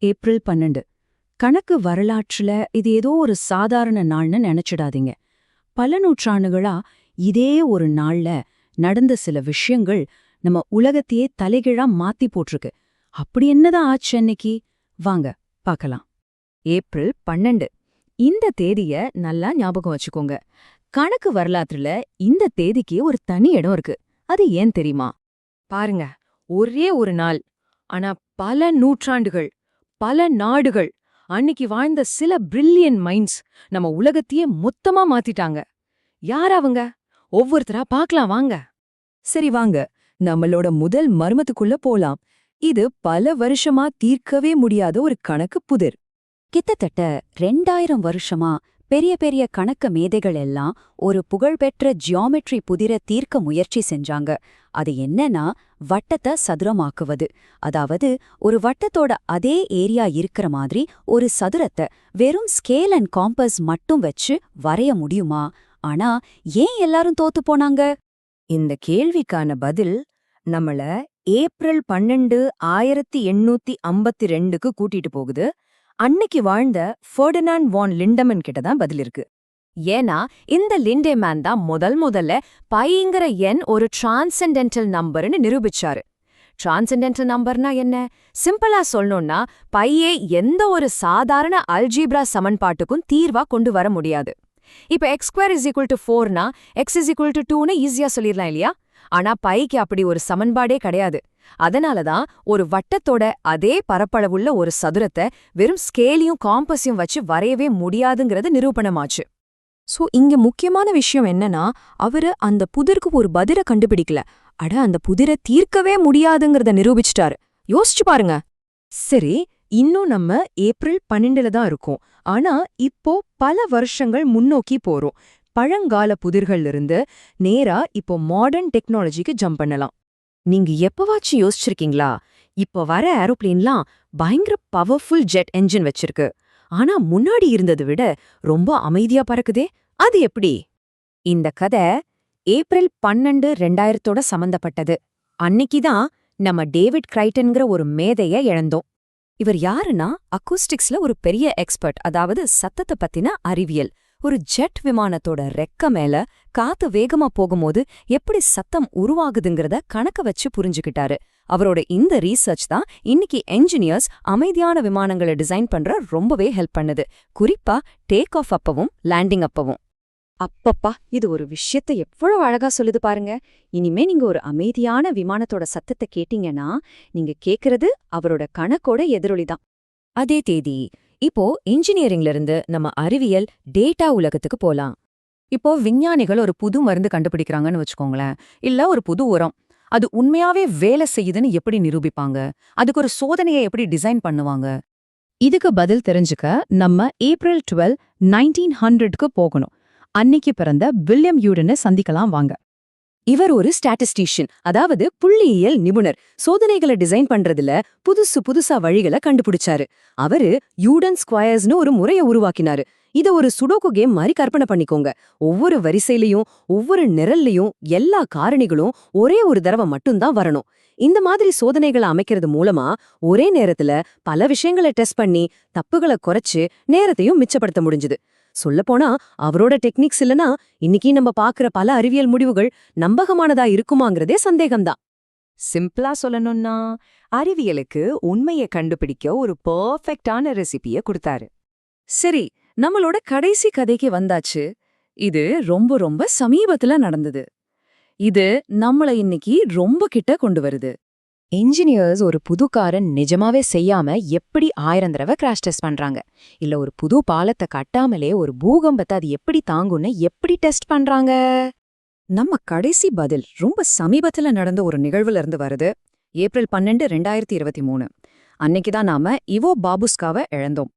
April 12 கணக்கு வரலாற்றுல இது ஏதோ ஒரு சாதாரண நாள்னு நினைச்சிடாதீங்க. பல நூற்றாண்டுகளா இதே ஒரு நாள்ல நடந்த சில விஷயங்கள் நம்ம உலகத்தையே தலைகீழா மாத்தி போட்டிருக்கு. அப்படி என்னதான் ஆச்சு அன்னைக்கு? வாங்க பார்க்கலாம். ஏப்ரல் 12 இந்த தேதிய நல்லா ஞாபகம் வச்சுக்கோங்க. கணக்கு வரலாற்றுல இந்த தேதிக்கு ஒரு தனி இடம் இருக்கு. அது ஏன் தெரியுமா? பாருங்க, ஒரே ஒரு நாள், ஆனா பல நூற்றாண்டுகள், பல நாடுகள், அன்னிக்கு வாழ்ந்த சில பிரில்லியன்ட் மைண்ட்ஸ் நம்ம உலகத்தையே மொத்தமா மாத்திட்டாங்க. யார் அவங்க? ஒவ்வொருத்தரா பார்க்கலாம் வாங்க. சரி வாங்க, நம்மளோட முதல் மர்மத்துக்குள்ள போலாம். இது பல வருஷமா தீர்க்கவே முடியாத ஒரு கணக்கு புதிர். கிட்டத்தட்ட 2000 வருஷமா பெரிய பெரிய கணக்கு மேதைகள் எல்லாம் ஒரு புகழ்பெற்ற ஜியாமெட்ரி புதிர தீர்க்க முயற்சி செஞ்சாங்க. அது என்னன்னா வட்டத்தை சதுரமாக்குவது. அதாவது ஒரு வட்டத்தோட அதே ஏரியா இருக்கிற மாதிரி ஒரு சதுரத்தை வெறும் ஸ்கேல் அண்ட் காம்பஸ் மட்டும் வச்சு வரைய முடியுமா? ஆனா ஏன் எல்லாரும் தோத்து போனாங்க? இந்த கேள்விக்கான பதில் நம்மள ஏப்ரல் 12, 1852க்கு கூட்டிட்டு போகுது. அன்னைக்கு வாழ்ந்த ஃபெர்டினாண்ட் வான் லிண்டமன் கிட்ட தான் பதில் இருக்கு. ஏன்னா இந்த லிண்டேமேன் தான் முதல்ல பைங்கிற எண் ஒரு டிரான்சென்டென்டல் நம்பர்னு நிரூபிச்சாரு. டிரான்சென்டென்டல் நம்பர்னா என்ன? சிம்பிளா சொல்லணும்னா பையே எந்த ஒரு சாதாரண அல்ஜீப்ரா சமன்பாட்டுக்கும் தீர்வா கொண்டு வர முடியாது. இப்ப x² = 4னா x 2ன்னு ஈஸியா சொல்லிடலாம் இல்லையா? ஆனா பைக்கு அப்படி ஒரு சமன்பாடே கிடையாது. அதனாலதான் ஒரு வட்டத்தோட அதே பரப்பளவுள்ள ஒரு சதுரத்தை வெறும் ஸ்கேலையும் காம்பஸையும் வச்சு வரையவே முடியாதுங்கிறது நிரூபணமாச்சு. சோ இங்க முக்கியமான விஷயம் என்னன்னா, அவரு அந்த புதிருக்கு ஒரு பதில கண்டுபிடிக்கல. அந்த புதிர தீர்க்கவே முடியாதுங்கிறத நிரூபிச்சிட்டாரு. யோசிச்சு பாருங்க. சரி, இன்னும் நம்ம ஏப்ரல் 12ல தான் இருக்கோம். ஆனா இப்போ பல வருஷங்கள் முன்னோக்கி போறோம். பழங்கால புதிர்கள்ல இருந்து நேரா இப்போ மாடர்ன் டெக்னாலஜிக்கு ஜம்ப் பண்ணலாம். நீங்க எப்பவாச்சும் யோசிச்சிருக்கீங்களா? இப்ப வர ஏரோப்ளேன்லாம் பயங்கர பவர்ஃபுல் ஜெட் என்ஜின் வச்சிருக்கு. ஆனா முன்னாடி இருந்ததை விட ரொம்ப அமைதியா பறக்குதே, அது எப்படி? இந்த கதை ஏப்ரல் 12, 2000 சம்பந்தப்பட்டது. அன்னிக்குதான் நம்ம டேவிட் கிரைட்டன்கிற ஒரு மேதைய இழந்தோம். இவர் யாருன்னா அக்கூஸ்டிக்ஸ்ல ஒரு பெரிய எக்ஸ்பர்ட், அதாவது சத்தத்தை பத்தின அறிவியல். ஒரு ஜெட் விமானத்தோட ரெக்க மேல காத்து வேகமா போகும்போது எப்படி சத்தம் உருவாகுதுங்கிறத கணக்க வச்சு புரிஞ்சுக்கிட்டாரு. அவரோட இந்த ரீசர்ச் தான் இன்னைக்கு என்ஜினியர்ஸ் அமைதியான விமானங்களை டிசைன் பண்ற ரொம்பவே ஹெல்ப் பண்ணுது. குறிப்பா டேக் ஆஃப் அப்பவும் லேண்டிங் அப்பவும். அப்பப்பா, இது ஒரு விஷயத்தை எவ்வளவு அழகா சொல்லுது பாருங்க. இனிமே நீங்க ஒரு அமைதியான விமானத்தோட சத்தத்தை கேட்டீங்கன்னா நீங்க கேக்குறது அவரோட கணக்கோட எதிரொலிதான். அதே தேதி இப்போ இன்ஜினியரிங்ல இருந்து நம்ம அறிவியல் டேட்டா உலகத்துக்கு போலாம். இப்போ விஞ்ஞானிகள் ஒரு புது மருந்து கண்டுபிடிக்கிறாங்கன்னு வச்சுக்கோங்களேன், இல்ல ஒரு புது உரம். அது உண்மையாவே வேலை செய்யுதுன்னு எப்படி நிரூபிப்பாங்க? அதுக்கு ஒரு சோதனையை எப்படி டிசைன் பண்ணுவாங்க? இதுக்கு பதில் தெரிஞ்சுக்க நம்ம ஏப்ரல் 12, 1900க்கு போகணும். அன்னைக்கு பிறந்த வில்லியம் யூடனை சந்திக்கலாம் வாங்க. இவர் ஒரு ஸ்டாட்டிஸ்டிஷியன், அதாவது புள்ளியியல் நிபுணர். சோதனைகளை டிசைன் பண்றதுல புதுசா வழிகளை கண்டுபிடிச்சாரு. அவரு யூடன் ஸ்கொயர்ஸ்னு ஒரு முறையை உருவாக்கினாரு. இத ஒரு சுடோக்கு கேம் மாதிரி கற்பனை பண்ணிக்கோங்க. ஒவ்வொரு வரிசையிலையும் ஒவ்வொரு நிரல்லையும் எல்லா காரணிகளும் ஒரே ஒரு தடவை மட்டும்தான் வரணும். இந்த மாதிரி சோதனைகளை அமைக்கிறது மூலமா ஒரே நேரத்துல பல விஷயங்களை டெஸ்ட் பண்ணி தப்புகளை குறைச்சு நேரத்தையும் மிச்சப்படுத்த முடிஞ்சுது. சொல்லப்போனா அவரோட டெக்னிக்ஸ் இல்லனா இன்னைக்கு நம்ம பாக்குற பல அறிவியல் முடிவுகள் நம்பகமானதா இருக்குமாங்கிறதே சந்தேகம்தான். சிம்பிளா சொல்லணும்னா அறிவியலுக்கு உண்மையை கண்டுபிடிக்க ஒரு பெர்ஃபெக்டான ரெசிபியை கொடுத்தாரு. சரி, நம்மளோட கடைசி கதைக்கு வந்தாச்சு. இது ரொம்ப ரொம்ப சமீபத்துல நடந்தது. இது நம்மள இன்னைக்கு ரொம்ப கிட்ட கொண்டு வருது. இன்ஜினியர்ஸ் ஒரு புது காரை நிஜமாவே செய்யாம எப்படி 1000 தடவை கிராஷ் டெஸ்ட் பண்றாங்க? இல்ல ஒரு புது பாலத்தை கட்டாமலே ஒரு பூகம்பத்தை அது எப்படி தாங்கும்னு எப்படி டெஸ்ட் பண்றாங்க? நம்ம கடைசி பதில் ரொம்ப சமீபத்துல நடந்த ஒரு நிகழ்வுல இருந்து வருது. ஏப்ரல் 12, 2023. அன்னைக்குதான் நாம இவோ பாபுஸ்காவை இழந்தோம்.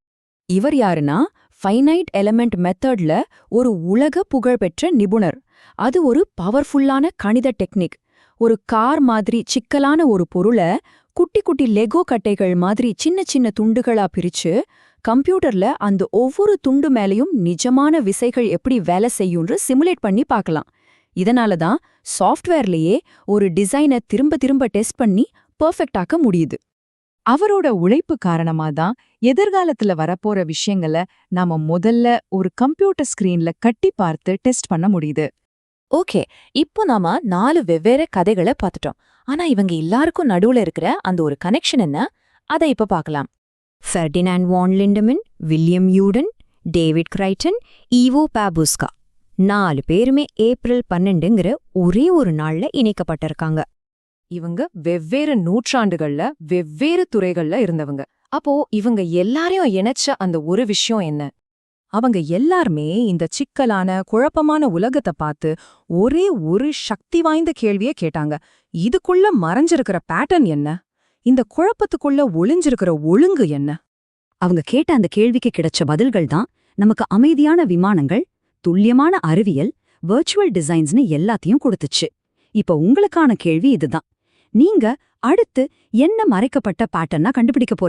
இவர் யாருன்னா ஃபைனைட் எலிமெண்ட் மெத்தட்ல ஒரு உலக புகழ்பெற்ற நிபுணர். அது ஒரு பவர்ஃபுல்லான கணித டெக்னிக். ஒரு கார் மாதிரி சிக்கலான ஒரு பொருளை குட்டி குட்டி லெகோ கட்டைகள் மாதிரி சின்ன சின்ன துண்டுகளா பிரிச்சு கம்ப்யூட்டர்ல அந்த ஒவ்வொரு துண்டு மேலையும் நிஜமான விசைகள் எப்படி வேலை செய்யும்னு சிமுலேட் பண்ணி பார்க்கலாம். இதனாலதான் சாஃப்ட்வேர்லயே ஒரு டிசைனை திரும்ப திரும்ப டெஸ்ட் பண்ணி பெர்ஃபெக்டாக்க முடியுது. அவரோட உழைப்பு காரணமா தான் எதிர்காலத்துல வரப்போற விஷயங்களை நாம முதல்ல ஒரு கம்ப்யூட்டர் ஸ்கிரீன்ல கட்டி பார்த்து டெஸ்ட் பண்ண முடியுது. ஓகே, இப்போ நாம 4 வெவ்வேறு கதைகளை பார்த்துட்டோம். ஆனா இவங்க எல்லாருக்கும் நடுவுல இருக்கிற அந்த ஒரு கனெக்ஷன் என்ன? அதை இப்ப பார்க்கலாம். ஃபெர்டினாண்ட் வான் லிண்டமன், வில்லியம் யூடன், டேவிட் கிரைட்டன், ஈவோ பாபுஸ்கா 4 பேருமே ஏப்ரல் 12ங்கிற ஒரே ஒரு நாள்ல இணைக்கப்பட்டிருக்காங்க. இவங்க வெவ்வேறு நூற்றாண்டுகள்ல வெவ்வேறு துறைகள்ல இருந்தவங்க. அப்போ இவங்க எல்லாரையும் இணைச்ச அந்த ஒரு விஷயம் என்ன? அவங்க எல்லாருமே இந்த சிக்கலான குழப்பமான உலகத்தை பார்த்து ஒரே ஒரு சக்தி வாய்ந்த கேள்வியை கேட்டாங்க. இதுக்குள்ள மறைஞ்சிருக்கிற பேட்டர்ன் என்ன? இந்த குழப்பத்துக்குள்ள ஒளிஞ்சிருக்கிற ஒழுங்கு என்ன? அவங்க கேட்ட அந்த கேள்விக்கு கிடைச்ச பதில்கள் தான் நமக்கு அமைதியான விமானங்கள், துல்லியமான அறிவியல், வெர்ச்சுவல் டிசைன்ஸ்னு எல்லாத்தையும் கொடுத்துச்சு. இப்ப உங்களுக்கான கேள்வி இதுதான். நீங்க அடுத்து என்ன மறைக்கப்பட்ட பேட்டர்னா கண்டுபிடிக்க போறீங்க?